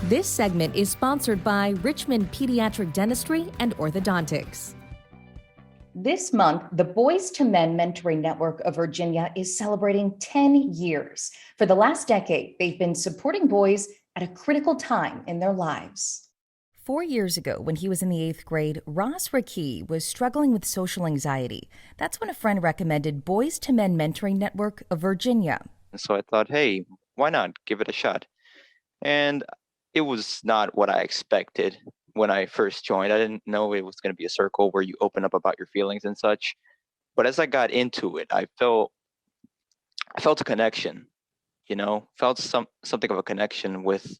This segment is sponsored by Richmond Pediatric Dentistry and Orthodontics. This month, the Boys to Men Mentoring Network of Virginia is celebrating 10 years. For the last decade, they've been supporting boys at a critical time in their lives. 4 years ago, when he was in the 8th grade, Ross Rakey was struggling with social anxiety. That's when a friend recommended Boys to Men Mentoring Network of Virginia. So I thought, hey, why not give it a shot? And it was not what I expected when I first joined. I didn't know it was going to be a circle where you open up about your feelings and such. But as I got into it, I felt a connection, felt something of a connection with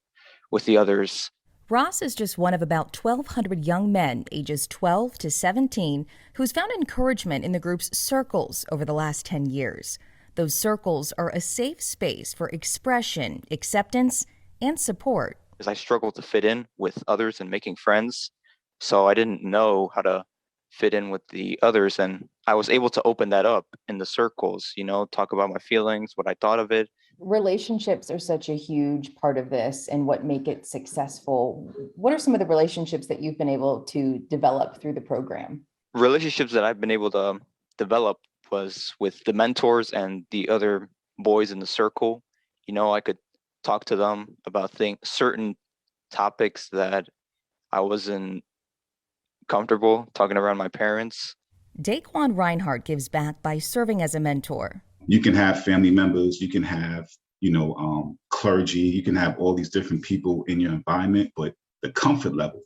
the others. Ross is just one of about 1,200 young men ages 12 to 17 who's found encouragement in the group's circles over the last 10 years. Those circles are a safe space for expression, acceptance, and support. Because I struggled to fit in with others and making friends, so I didn't know how to fit in with the others, and I was able to open that up in the circles, talk about my feelings, what I thought of it. Relationships are such a huge part of this and what make it successful. What are some of the relationships that you've been able to develop through the program? Relationships that I've been able to develop was with the mentors and the other boys in the circle. I could talk to them about certain topics that I wasn't comfortable talking around my parents. Daquan Reinhardt gives back by serving as a mentor. You can have family members, you can have, clergy, you can have all these different people in your environment, but the comfort level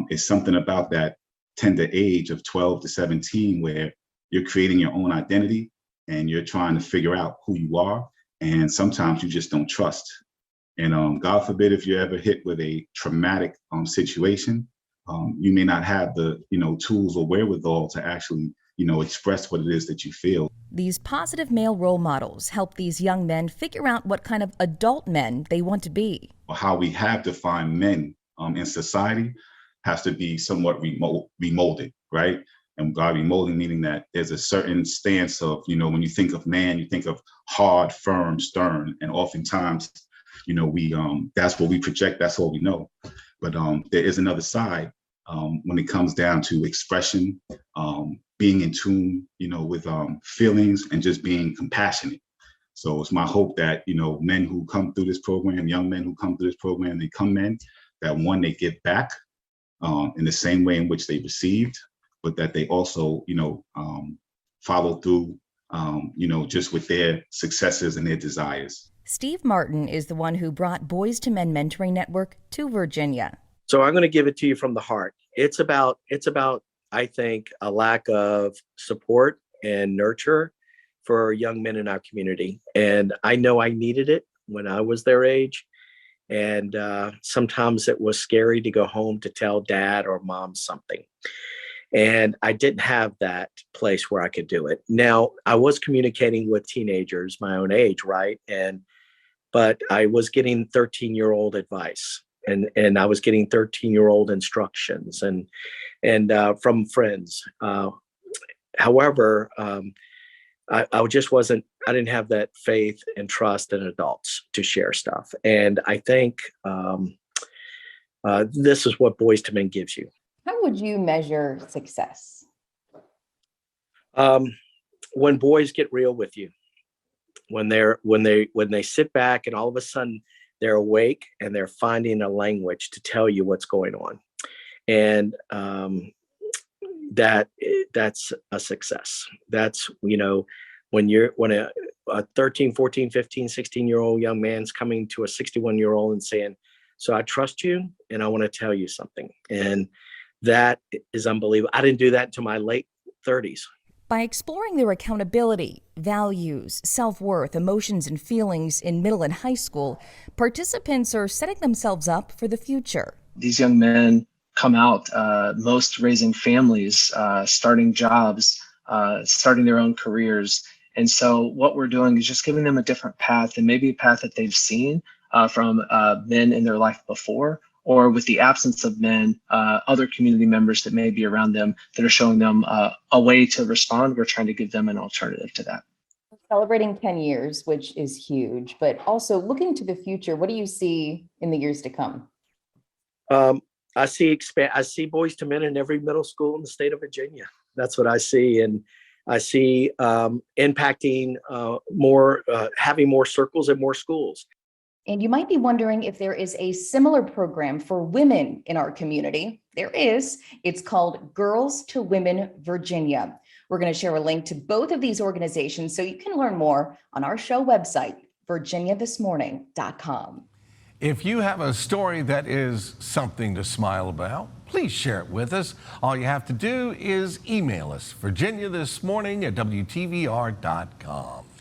is something about that tender age of 12 to 17 where you're creating your own identity and you're trying to figure out who you are. And sometimes you just don't trust. And God forbid if you're ever hit with a traumatic situation, you may not have the tools or wherewithal to actually express what it is that you feel. These positive male role models help these young men figure out what kind of adult men they want to be. How we have defined men in society has to be somewhat remolded, right? And by remolding, meaning that there's a certain stance of, when you think of man, you think of hard, firm, stern, and oftentimes, we that's what we project, that's all we know. But there is another side when it comes down to expression, being in tune, with feelings and just being compassionate. So it's my hope that, men who come through this program, young men who come through this program, they come in, that one, they give back in the same way in which they received, but that they also, follow through, just with their successes and their desires. Steve Martin is the one who brought Boys to Men Mentoring Network to Virginia. So I'm going to give it to you from the heart. It's about, I think, a lack of support and nurture for young men in our community. And I know I needed it when I was their age. And sometimes it was scary to go home to tell dad or mom something. And I didn't have that place where I could do it. Now, I was communicating with teenagers my own age, right? But I was getting 13-year-old advice and I was getting 13-year-old instructions and from friends. However, I just wasn't, I didn't have that faith and trust in adults to share stuff. And I think this is what Boys to Men gives you. How would you measure success? When boys get real with you, when they sit back and all of a sudden they're awake and they're finding a language to tell you what's going on. And that's a success. That's, when a 13, 14, 15, 16-year-old young man's coming to a 61-year-old and saying, so I trust you and I want to tell you something. And that is unbelievable. I didn't do that until my late 30s. By exploring their accountability, values, self-worth, emotions, and feelings in middle and high school, participants are setting themselves up for the future. These young men come out, most raising families, starting jobs, starting their own careers. And so what we're doing is just giving them a different path, and maybe a path that they've seen from men in their life before, or with the absence of men, other community members that may be around them that are showing them a way to respond. We're trying to give them an alternative to that. Celebrating 10 years, which is huge, but also looking to the future, what do you see in the years to come? I see Boys to Men in every middle school in the state of Virginia. That's what I see, and I see impacting more, having more circles in more schools. And you might be wondering if there is a similar program for women in our community. There is. It's called Girls to Women Virginia. We're going to share a link to both of these organizations so you can learn more on our show website, virginiathismorning.com. If you have a story that is something to smile about, please share it with us. All you have to do is email us, virginiathismorning@WTVR.com.